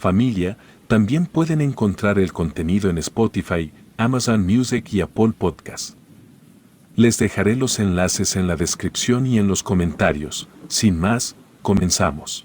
familia, también pueden encontrar el contenido en Spotify, Amazon Music y Apple Podcast. Les dejaré los enlaces en la descripción y en los comentarios. Sin más, comenzamos.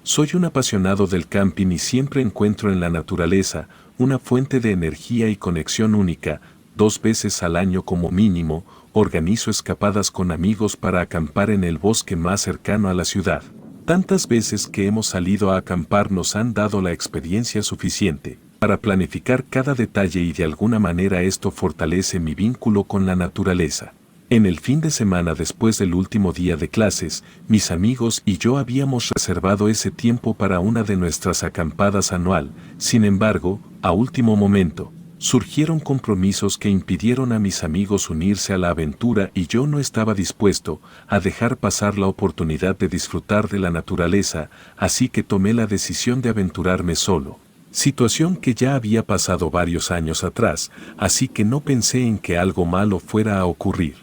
Soy un apasionado del camping y siempre encuentro en la naturaleza una fuente de energía y conexión única. 2 veces al año como mínimo, organizo escapadas con amigos para acampar en el bosque más cercano a la ciudad. Tantas veces que hemos salido a acampar nos han dado la experiencia suficiente para planificar cada detalle y de alguna manera esto fortalece mi vínculo con la naturaleza. En el fin de semana después del último día de clases, mis amigos y yo habíamos reservado ese tiempo para una de nuestras acampadas anual. Sin embargo, a último momento, surgieron compromisos que impidieron a mis amigos unirse a la aventura y yo no estaba dispuesto a dejar pasar la oportunidad de disfrutar de la naturaleza, así que tomé la decisión de aventurarme solo. Situación que ya había pasado varios años atrás, así que no pensé en que algo malo fuera a ocurrir.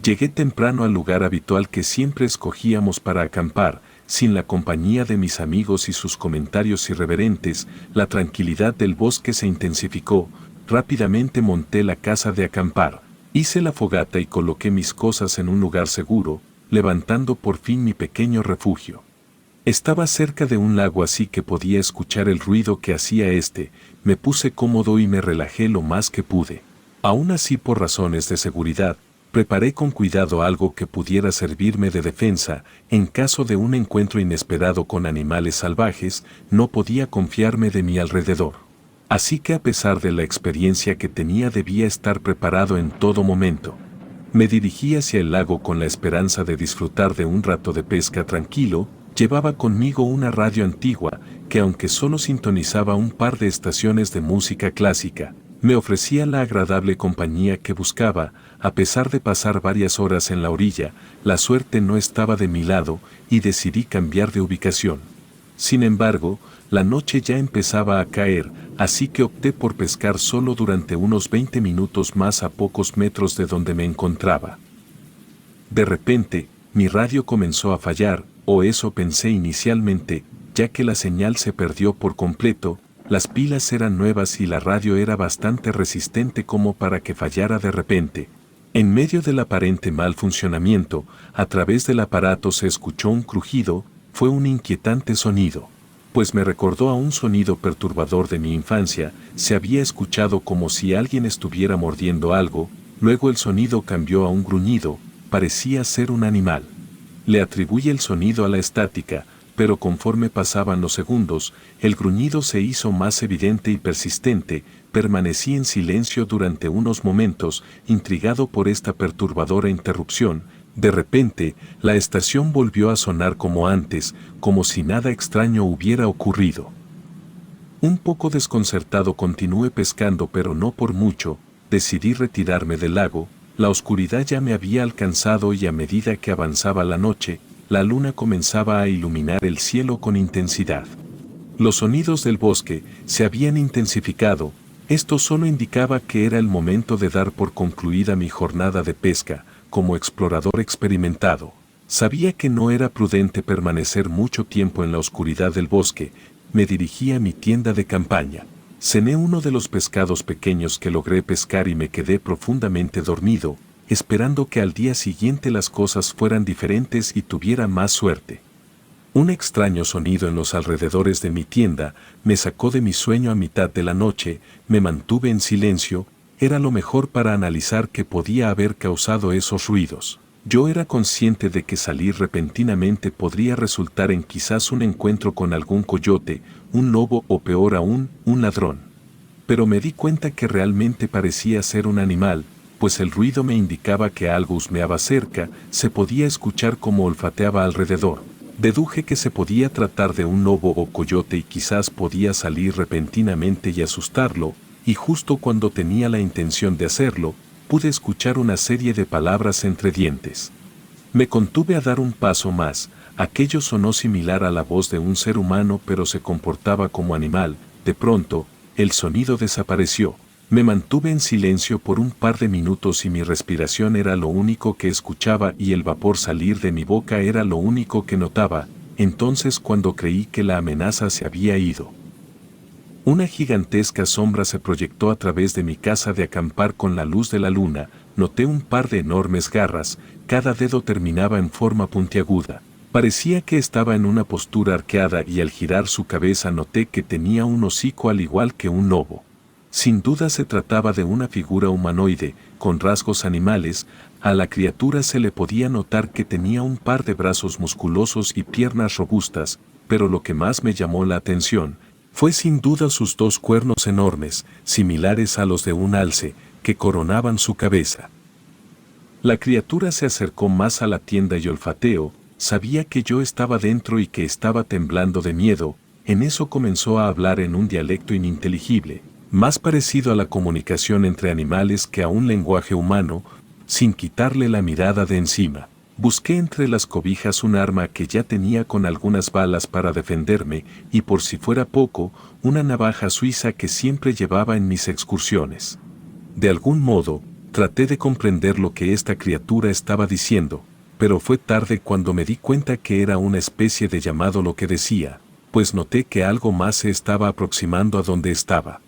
Llegué temprano al lugar habitual que siempre escogíamos para acampar, sin la compañía de mis amigos y sus comentarios irreverentes, la tranquilidad del bosque se intensificó. Rápidamente monté la casa de acampar, hice la fogata y coloqué mis cosas en un lugar seguro, levantando por fin mi pequeño refugio. Estaba cerca de un lago así que podía escuchar el ruido que hacía este, me puse cómodo y me relajé lo más que pude. Aún así, por razones de seguridad, preparé con cuidado algo que pudiera servirme de defensa en caso de un encuentro inesperado con animales salvajes. No podía confiarme de mi alrededor. Así que a pesar de la experiencia que tenía debía estar preparado en todo momento. Me dirigí hacia el lago con la esperanza de disfrutar de un rato de pesca tranquilo. Llevaba conmigo una radio antigua que, aunque solo sintonizaba un par de estaciones de música clásica, me ofrecía la agradable compañía que buscaba. A pesar de pasar varias horas en la orilla, la suerte no estaba de mi lado y decidí cambiar de ubicación. Sin embargo, la noche ya empezaba a caer, así que opté por pescar solo durante unos 20 minutos más a pocos metros de donde me encontraba. De repente, mi radio comenzó a fallar, o eso pensé inicialmente, ya que la señal se perdió por completo. Las pilas eran nuevas y la radio era bastante resistente como para que fallara de repente. En medio del aparente mal funcionamiento, a través del aparato se escuchó un crujido. Fue un inquietante sonido, pues me recordó a un sonido perturbador de mi infancia. Se había escuchado como si alguien estuviera mordiendo algo. Luego el sonido cambió a un gruñido, parecía ser un animal. Le atribuí el sonido a la estática, pero conforme pasaban los segundos, el gruñido se hizo más evidente y persistente. Permanecí en silencio durante unos momentos, intrigado por esta perturbadora interrupción. De repente, la estación volvió a sonar como antes, como si nada extraño hubiera ocurrido. Un poco desconcertado continué pescando, pero no por mucho. Decidí retirarme del lago. La oscuridad ya me había alcanzado y a medida que avanzaba la noche, la luna comenzaba a iluminar el cielo con intensidad. Los sonidos del bosque se habían intensificado. Esto solo indicaba que era el momento de dar por concluida mi jornada de pesca. Como explorador experimentado, sabía que no era prudente permanecer mucho tiempo en la oscuridad del bosque. Me dirigí a mi tienda de campaña. Cené uno de los pescados pequeños que logré pescar y me quedé profundamente dormido, esperando que al día siguiente las cosas fueran diferentes y tuviera más suerte. Un extraño sonido en los alrededores de mi tienda me sacó de mi sueño a mitad de la noche. Me mantuve en silencio. Era lo mejor para analizar qué podía haber causado esos ruidos. Yo era consciente de que salir repentinamente podría resultar en quizás un encuentro con algún coyote, un lobo o peor aún, un ladrón. Pero me di cuenta que realmente parecía ser un animal, pues el ruido me indicaba que algo husmeaba cerca. Se podía escuchar cómo olfateaba alrededor. Deduje que se podía tratar de un lobo o coyote y quizás podía salir repentinamente y asustarlo, y justo cuando tenía la intención de hacerlo, pude escuchar una serie de palabras entre dientes. Me contuve a dar un paso más. Aquello sonó similar a la voz de un ser humano, pero se comportaba como animal. De pronto, el sonido desapareció. Me mantuve en silencio por un par de minutos y mi respiración era lo único que escuchaba y el vapor salir de mi boca era lo único que notaba. entonces cuando creí que la amenaza se había ido. Una gigantesca sombra se proyectó a través de mi casa de acampar con la luz de la luna. Noté un par de enormes garras, cada dedo terminaba en forma puntiaguda. Parecía que estaba en una postura arqueada y al girar su cabeza noté que tenía un hocico al igual que un lobo. Sin duda se trataba de una figura humanoide, con rasgos animales. A la criatura se le podía notar que tenía un par de brazos musculosos y piernas robustas, pero lo que más me llamó la atención fue sin duda sus dos cuernos enormes, similares a los de un alce, que coronaban su cabeza. La criatura se acercó más a la tienda y olfateó, sabía que yo estaba dentro y que estaba temblando de miedo. En eso comenzó a hablar en un dialecto ininteligible, más parecido a la comunicación entre animales que a un lenguaje humano, sin quitarle la mirada de encima. Busqué entre las cobijas un arma que ya tenía con algunas balas para defenderme y por si fuera poco, una navaja suiza que siempre llevaba en mis excursiones. De algún modo, traté de comprender lo que esta criatura estaba diciendo, pero fue tarde cuando me di cuenta que era una especie de llamado lo que decía, pues noté que algo más se estaba aproximando a donde estaba.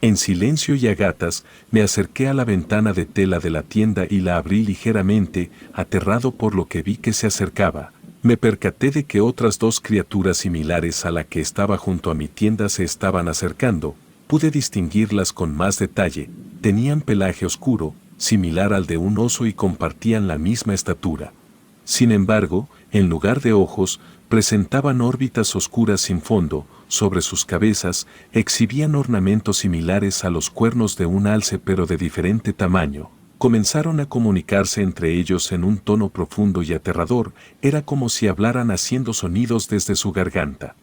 En silencio y a gatas, me acerqué a la ventana de tela de la tienda y la abrí ligeramente, aterrado por lo que vi que se acercaba. Me percaté de que otras dos criaturas similares a la que estaba junto a mi tienda se estaban acercando. Pude distinguirlas con más detalle. Tenían pelaje oscuro, similar al de un oso y compartían la misma estatura. Sin embargo, en lugar de ojos, presentaban órbitas oscuras sin fondo. Sobre sus cabezas exhibían ornamentos similares a los cuernos de un alce pero de diferente tamaño. Comenzaron a comunicarse entre ellos en un tono profundo y aterrador, era como si hablaran haciendo sonidos desde su garganta.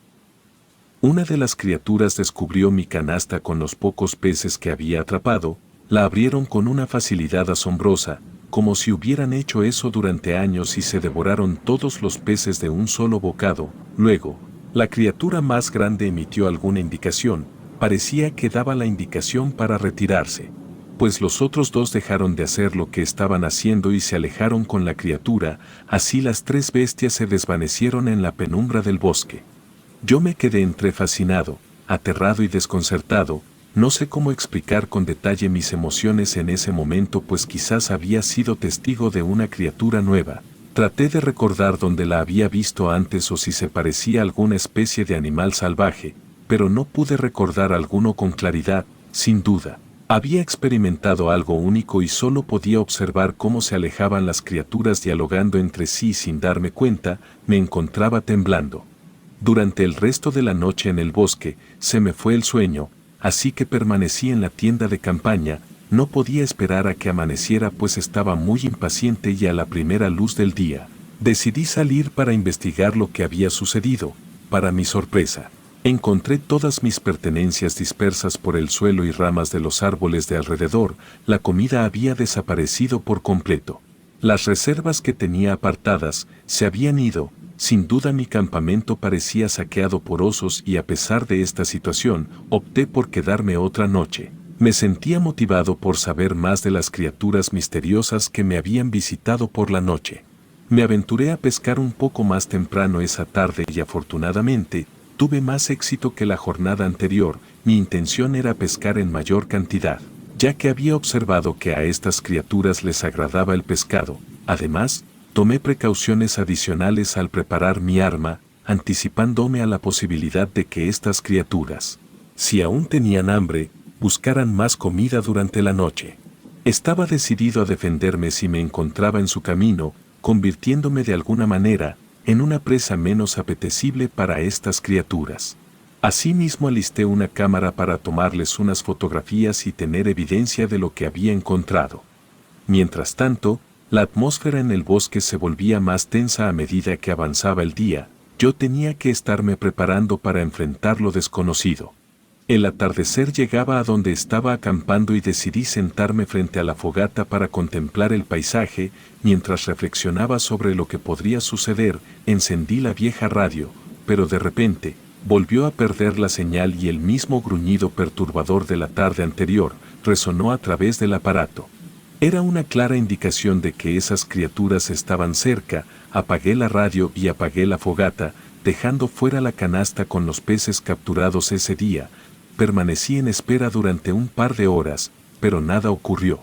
Una de las criaturas descubrió mi canasta con los pocos peces que había atrapado, la abrieron con una facilidad asombrosa, como si hubieran hecho eso durante años y se devoraron todos los peces de un solo bocado. Luego, la criatura más grande emitió alguna indicación, parecía que daba la indicación para retirarse, pues los otros dos dejaron de hacer lo que estaban haciendo y se alejaron con la criatura. Así las tres bestias se desvanecieron en la penumbra del bosque. Yo me quedé entre fascinado, aterrado y desconcertado. No sé cómo explicar con detalle mis emociones en ese momento, pues quizás había sido testigo de una criatura nueva. Traté de recordar dónde la había visto antes o si se parecía a alguna especie de animal salvaje, pero no pude recordar alguno con claridad. Sin duda, había experimentado algo único y solo podía observar cómo se alejaban las criaturas dialogando entre sí y sin darme cuenta, me encontraba temblando. Durante el resto de la noche en el bosque, se me fue el sueño, así que permanecí en la tienda de campaña. No podía esperar a que amaneciera pues estaba muy impaciente y a la primera luz del día, decidí salir para investigar lo que había sucedido. Para mi sorpresa, encontré todas mis pertenencias dispersas por el suelo y ramas de los árboles de alrededor. La comida había desaparecido por completo. Las reservas que tenía apartadas se habían ido. Sin duda mi campamento parecía saqueado por osos y a pesar de esta situación, opté por quedarme otra noche. Me sentía motivado por saber más de las criaturas misteriosas que me habían visitado por la noche. Me aventuré a pescar un poco más temprano esa tarde y afortunadamente, tuve más éxito que la jornada anterior. Mi intención era pescar en mayor cantidad, ya que había observado que a estas criaturas les agradaba el pescado. Además, tomé precauciones adicionales al preparar mi arma, anticipándome a la posibilidad de que estas criaturas, si aún tenían hambre, buscaran más comida durante la noche. Estaba decidido a defenderme si me encontraba en su camino, convirtiéndome de alguna manera en una presa menos apetecible para estas criaturas. Asimismo alisté una cámara para tomarles unas fotografías y tener evidencia de lo que había encontrado. Mientras tanto, la atmósfera en el bosque se volvía más tensa a medida que avanzaba el día. Yo tenía que estarme preparando para enfrentar lo desconocido. El atardecer llegaba a donde estaba acampando y decidí sentarme frente a la fogata para contemplar el paisaje. Mientras reflexionaba sobre lo que podría suceder, encendí la vieja radio, pero de repente, volvió a perder la señal y el mismo gruñido perturbador de la tarde anterior resonó a través del aparato. Era una clara indicación de que esas criaturas estaban cerca. Apagué la radio y apagué la fogata. dejando fuera la canasta con los peces capturados ese día. Permanecí en espera durante un par de horas, pero nada ocurrió.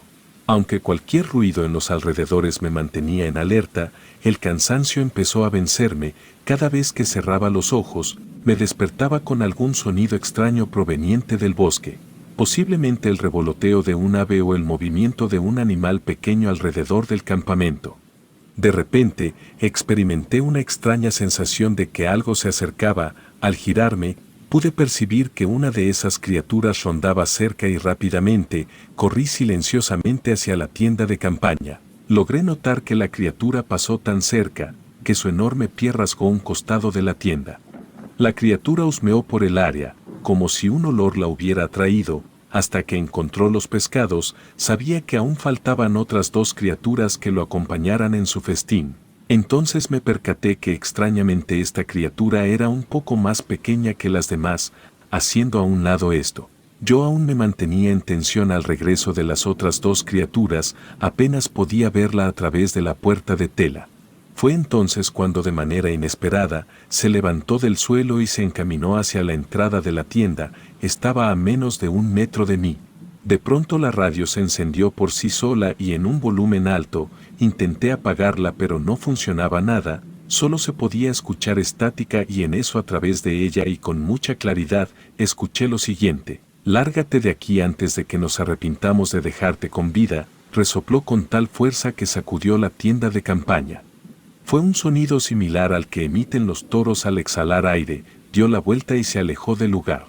Aunque cualquier ruido en los alrededores me mantenía en alerta, el cansancio empezó a vencerme. Cada vez que cerraba los ojos, me despertaba con algún sonido extraño proveniente del bosque, posiblemente el revoloteo de un ave o el movimiento de un animal pequeño alrededor del campamento. De repente, experimenté una extraña sensación de que algo se acercaba. Al girarme, pude percibir que una de esas criaturas rondaba cerca y rápidamente corrí silenciosamente hacia la tienda de campaña. Logré notar que la criatura pasó tan cerca que su enorme pie rasgó un costado de la tienda. La criatura husmeó por el área, como si un olor la hubiera atraído, hasta que encontró los pescados. Sabía que aún faltaban otras 2 criaturas que lo acompañaran en su festín. Entonces me percaté que extrañamente esta criatura era un poco más pequeña que las demás. Haciendo a un lado esto, yo aún me mantenía en tensión al regreso de las otras 2 criaturas. Apenas podía verla a través de la puerta de tela. Fue entonces cuando de manera inesperada se levantó del suelo y se encaminó hacia la entrada de la tienda. Estaba a menos de 1 metro de mí. De pronto la radio se encendió por sí sola y en un volumen alto. Intenté apagarla pero no funcionaba nada, solo se podía escuchar estática y en eso a través de ella y con mucha claridad escuché lo siguiente: «Lárgate de aquí antes de que nos arrepintamos de dejarte con vida», resopló con tal fuerza que sacudió la tienda de campaña. Fue un sonido similar al que emiten los toros al exhalar aire. Dio la vuelta y se alejó del lugar.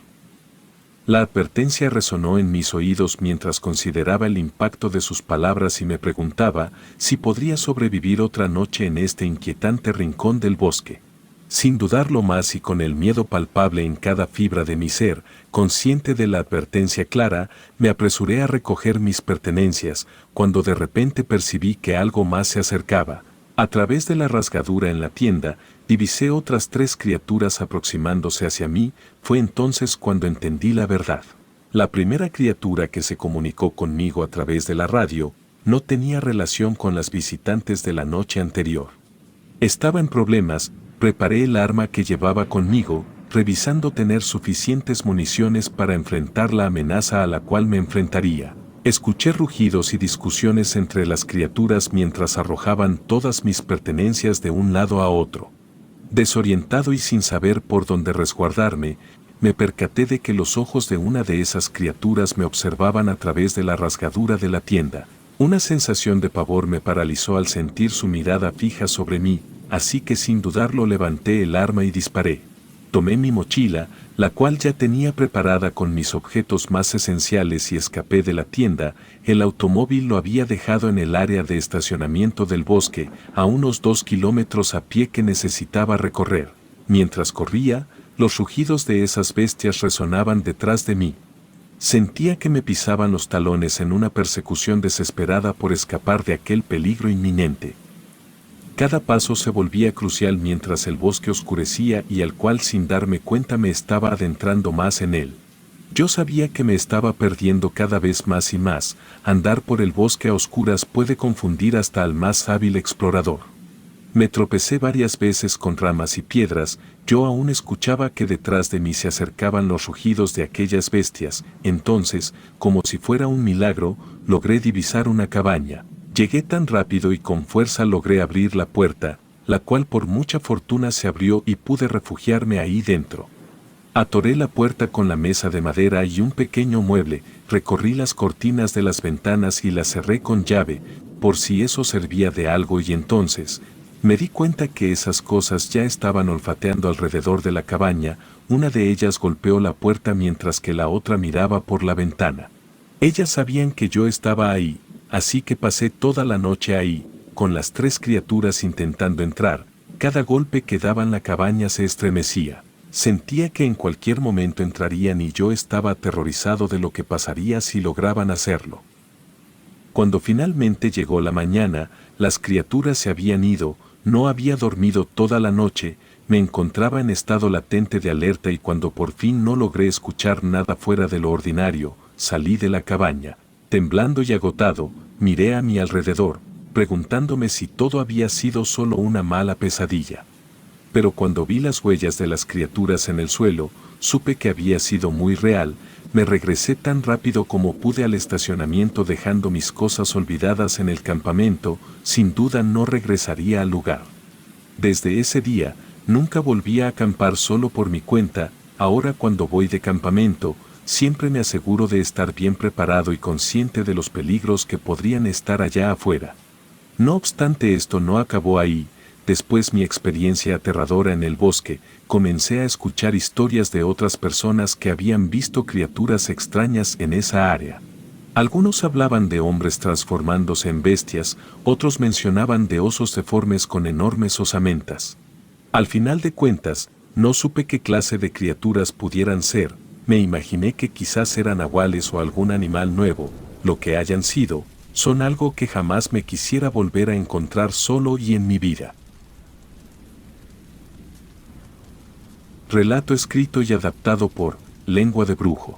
La advertencia resonó en mis oídos mientras consideraba el impacto de sus palabras y me preguntaba si podría sobrevivir otra noche en este inquietante rincón del bosque. Sin dudarlo más y con el miedo palpable en cada fibra de mi ser, consciente de la advertencia clara, me apresuré a recoger mis pertenencias, cuando de repente percibí que algo más se acercaba. A través de la rasgadura en la tienda, divisé otras 3 criaturas aproximándose hacia mí. Fue entonces cuando entendí la verdad. La primera criatura que se comunicó conmigo a través de la radio no tenía relación con las visitantes de la noche anterior. Estaba en problemas. Preparé el arma que llevaba conmigo, revisando tener suficientes municiones para enfrentar la amenaza a la cual me enfrentaría. Escuché rugidos y discusiones entre las criaturas mientras arrojaban todas mis pertenencias de un lado a otro. Desorientado y sin saber por dónde resguardarme, me percaté de que los ojos de una de esas criaturas me observaban a través de la rasgadura de la tienda. Una sensación de pavor me paralizó al sentir su mirada fija sobre mí, así que sin dudarlo levanté el arma y disparé. Tomé mi mochila, la cual ya tenía preparada con mis objetos más esenciales, y escapé de la tienda. El automóvil lo había dejado en el área de estacionamiento del bosque, a unos 2 kilómetros a pie que necesitaba recorrer. Mientras corría, los rugidos de esas bestias resonaban detrás de mí. Sentía que me pisaban los talones en una persecución desesperada por escapar de aquel peligro inminente. Cada paso se volvía crucial mientras el bosque oscurecía y al cual sin darme cuenta me estaba adentrando más en él. Yo sabía que me estaba perdiendo cada vez más y más. Andar por el bosque a oscuras puede confundir hasta al más hábil explorador. Me tropecé varias veces con ramas y piedras. Yo aún escuchaba que detrás de mí se acercaban los rugidos de aquellas bestias. Entonces, como si fuera un milagro, logré divisar una cabaña. Llegué tan rápido y con fuerza logré abrir la puerta, la cual por mucha fortuna se abrió y pude refugiarme ahí dentro. Atoré la puerta con la mesa de madera y un pequeño mueble, recorrí las cortinas de las ventanas y las cerré con llave, por si eso servía de algo, y entonces me di cuenta que esas cosas ya estaban olfateando alrededor de la cabaña. Una de ellas golpeó la puerta mientras que la otra miraba por la ventana. Ellas sabían que yo estaba ahí. Así que pasé toda la noche ahí, con las 3 criaturas intentando entrar. Cada golpe que daban la cabaña se estremecía. Sentía que en cualquier momento entrarían y yo estaba aterrorizado de lo que pasaría si lograban hacerlo. Cuando finalmente llegó la mañana, las criaturas se habían ido. No había dormido toda la noche. Me encontraba en estado latente de alerta, y cuando por fin no logré escuchar nada fuera de lo ordinario, salí de la cabaña. Temblando y agotado, miré a mi alrededor, preguntándome si todo había sido solo una mala pesadilla. pero cuando vi las huellas de las criaturas en el suelo, supe que había sido muy real. Me regresé tan rápido como pude al estacionamiento dejando mis cosas olvidadas en el campamento. Sin duda no regresaría al lugar. Desde ese día, nunca volví a acampar solo por mi cuenta. Ahora cuando voy de campamento, siempre me aseguro de estar bien preparado y consciente de los peligros que podrían estar allá afuera. No obstante, esto no acabó ahí. Después mi experiencia aterradora en el bosque, comencé a escuchar historias de otras personas que habían visto criaturas extrañas en esa área. Algunos hablaban de hombres transformándose en bestias, otros mencionaban de osos deformes con enormes osamentas. Al final de cuentas, no supe qué clase de criaturas pudieran ser. Me imaginé que quizás eran nahuales o algún animal nuevo. Lo que hayan sido, son algo que jamás me quisiera volver a encontrar solo y en mi vida. Relato escrito y adaptado por Lengua de Brujo.